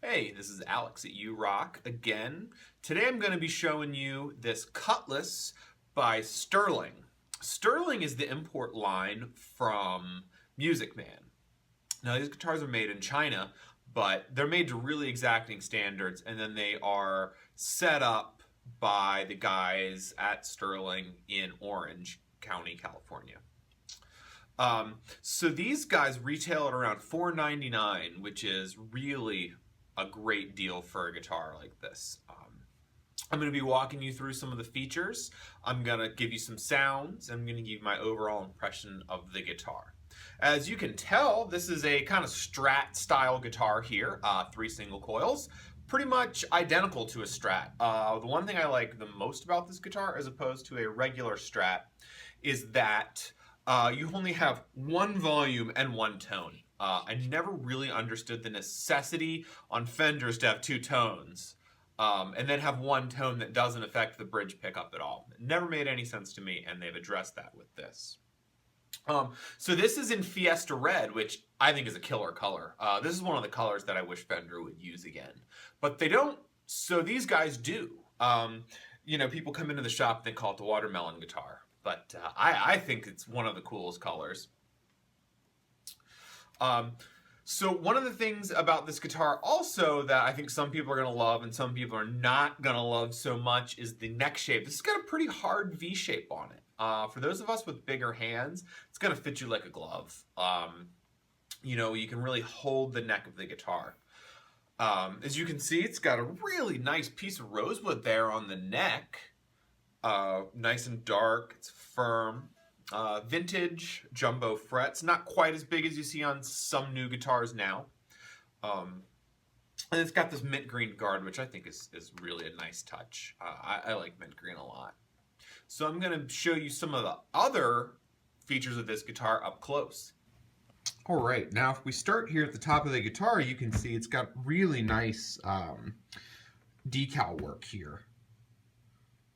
Hey, this is Alex at U Rock again. Today I'm going to be showing you this Cutlass by Sterling. Sterling is the import line from Music Man. Now these guitars are made in China, but they're made to really exacting standards, and then they are set up by the guys at Sterling in Orange County, California. So these guys retail at around $4.99, which is really a great deal for a guitar like this. I'm going to be walking you through some of the features. I'm going to give you some sounds. I'm going to give you my overall impression of the guitar. As you can tell, this is a kind of Strat style guitar here, 3 single coils. Pretty much identical to a Strat. The one thing I like the most about this guitar as opposed to a regular Strat is that you only have one volume and one tone. I never really understood the necessity on Fenders to have 2 tones and then have one tone that doesn't affect the bridge pickup at all. It never made any sense to me, and they've addressed that with this. So this is in Fiesta Red, which I think is a killer color. This is one of the colors that I wish Fender would use again. But they don't, so these guys do. You know, people come into the shop and they call it the watermelon guitar. But I think it's one of the coolest colors. So one of the things about this guitar also that I think some people are going to love and some people are not going to love so much is the neck shape. This has got a pretty hard V shape on it. For those of us with bigger hands, it's going to fit you like a glove. You know, you can really hold the neck of the guitar. As you can see, it's got a really nice piece of rosewood there on the neck. Nice and dark, it's firm. Vintage jumbo frets, not quite as big as you see on some new guitars now. And it's got this mint green guard, which I think is really a nice touch. I like mint green a lot. So I'm going to show you some of the other features of this guitar up close. All right, now if we start here at the top of the guitar, you can see it's got really nice decal work here.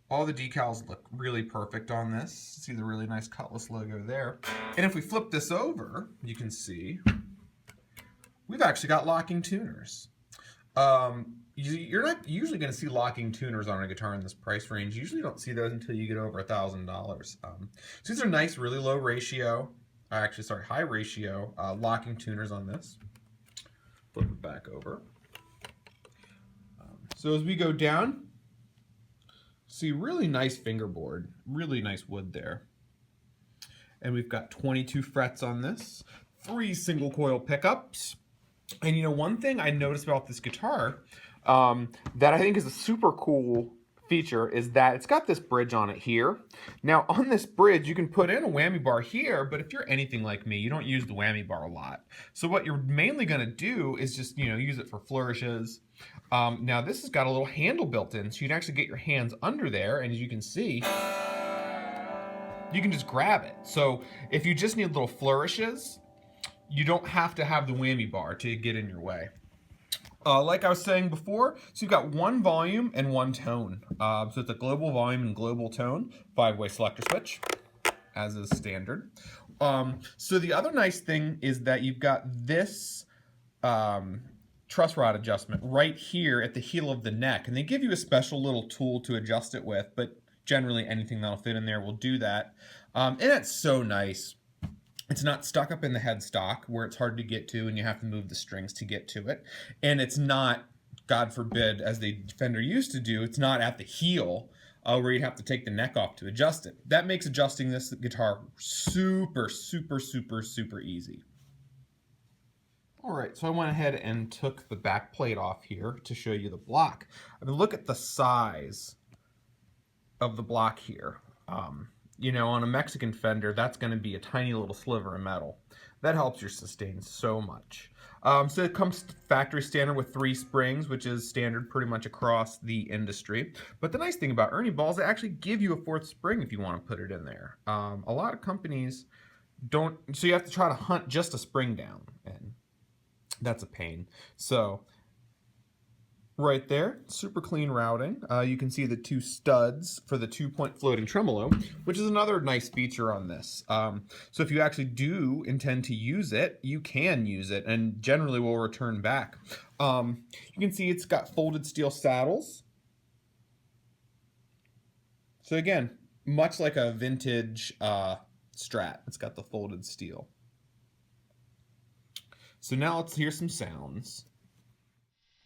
All the decals look really perfect on this. See the really nice Cutlass logo there. And if we flip this over, you can see we've actually got locking tuners. You're not usually going to see locking tuners on a guitar in this price range. You usually don't see those until you get over $1,000. So these are nice, really low ratio, high ratio locking tuners on this. Flip it back over. So as we go down, see, really nice fingerboard, really nice wood there. And we've got 22 frets on this, 3 single coil pickups. And you know, one thing I noticed about this guitar that I think is a super cool feature is that it's got this bridge on it here. Now on this bridge, you can put in a whammy bar here, but if you're anything like me, you don't use the whammy bar a lot. So what you're mainly gonna do is just, you know, use it for flourishes. Now this has got a little handle built in, so you can actually get your hands under there, and as you can see, you can just grab it. So if you just need little flourishes, you don't have to have the whammy bar to get in your way. Like I was saying before, so you've got one volume and one tone. So it's a global volume and global tone, 5-way selector switch, as is standard. So the other nice thing is that you've got this truss rod adjustment right here at the heel of the neck, and they give you a special little tool to adjust it with, but generally anything that'll fit in there will do that. And it's so nice. It's not stuck up in the headstock where it's hard to get to and you have to move the strings to get to it. And it's not, God forbid, as the Fender used to do, it's not at the heel where you'd have to take the neck off to adjust it. That makes adjusting this guitar super, super, super, super easy. All right, so I went ahead and took the back plate off here to show you the block. I mean, look at the size of the block here. You know, on a Mexican Fender, that's going to be a tiny little sliver of metal. That helps your sustain so much. So it comes factory standard with 3 springs, which is standard pretty much across the industry. But the nice thing about Ernie balls, they actually give you a 4th spring if you want to put it in there. A lot of companies don't, so you have to try to hunt just a spring down, and that's a pain. So right there. Super clean routing. You can see the 2 studs for the 2-point floating tremolo, which is another nice feature on this. So if you actually do intend to use it, you can use it, and generally will return back. You can see it's got folded steel saddles. So again, much like a vintage Strat, it's got the folded steel. So now let's hear some sounds.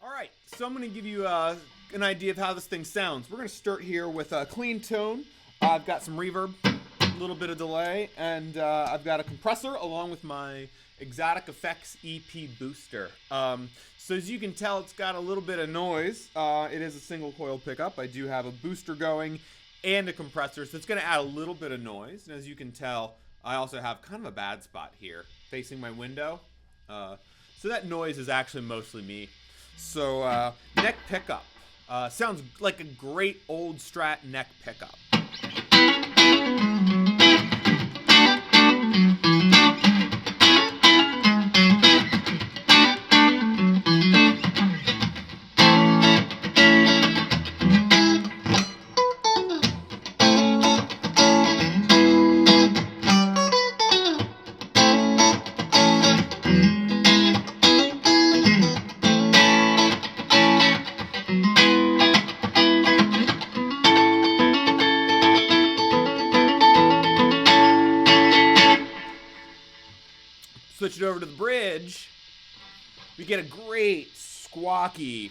All right, so I'm going to give you an idea of how this thing sounds. We're going to start here with a clean tone. I've got some reverb, a little bit of delay, and I've got a compressor along with my Exotic Effects EP booster. So as you can tell, it's got a little bit of noise. It is a single coil pickup. I do have a booster going and a compressor, so it's going to add a little bit of noise. And as you can tell, I also have kind of a bad spot here facing my window. So that noise is actually mostly me. So neck pickup sounds like a great old Strat neck pickup. Switch it over to the bridge, we get a great squawky.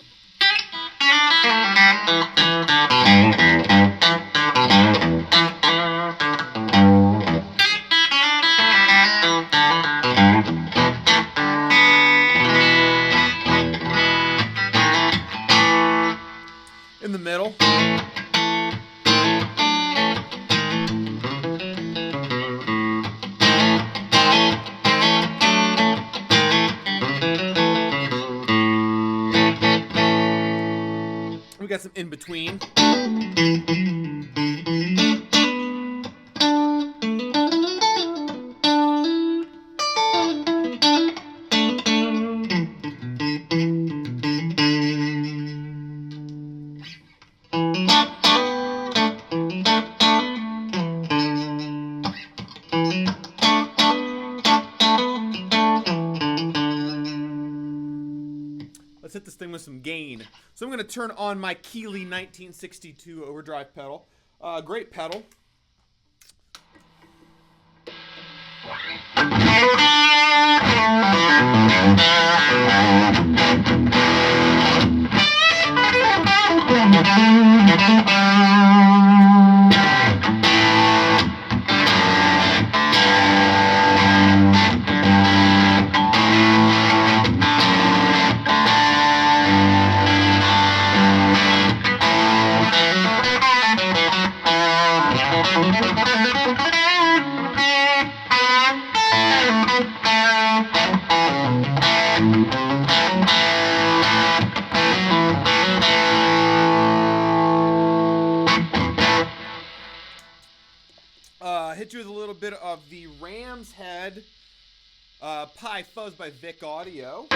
In the middle. We got some in between. Let's hit this thing with some gain. So I'm going to turn on my Keeley 1962 overdrive pedal. Great pedal. Hit you with a little bit of the Ram's Head Pi Fuzz by Vic Audio.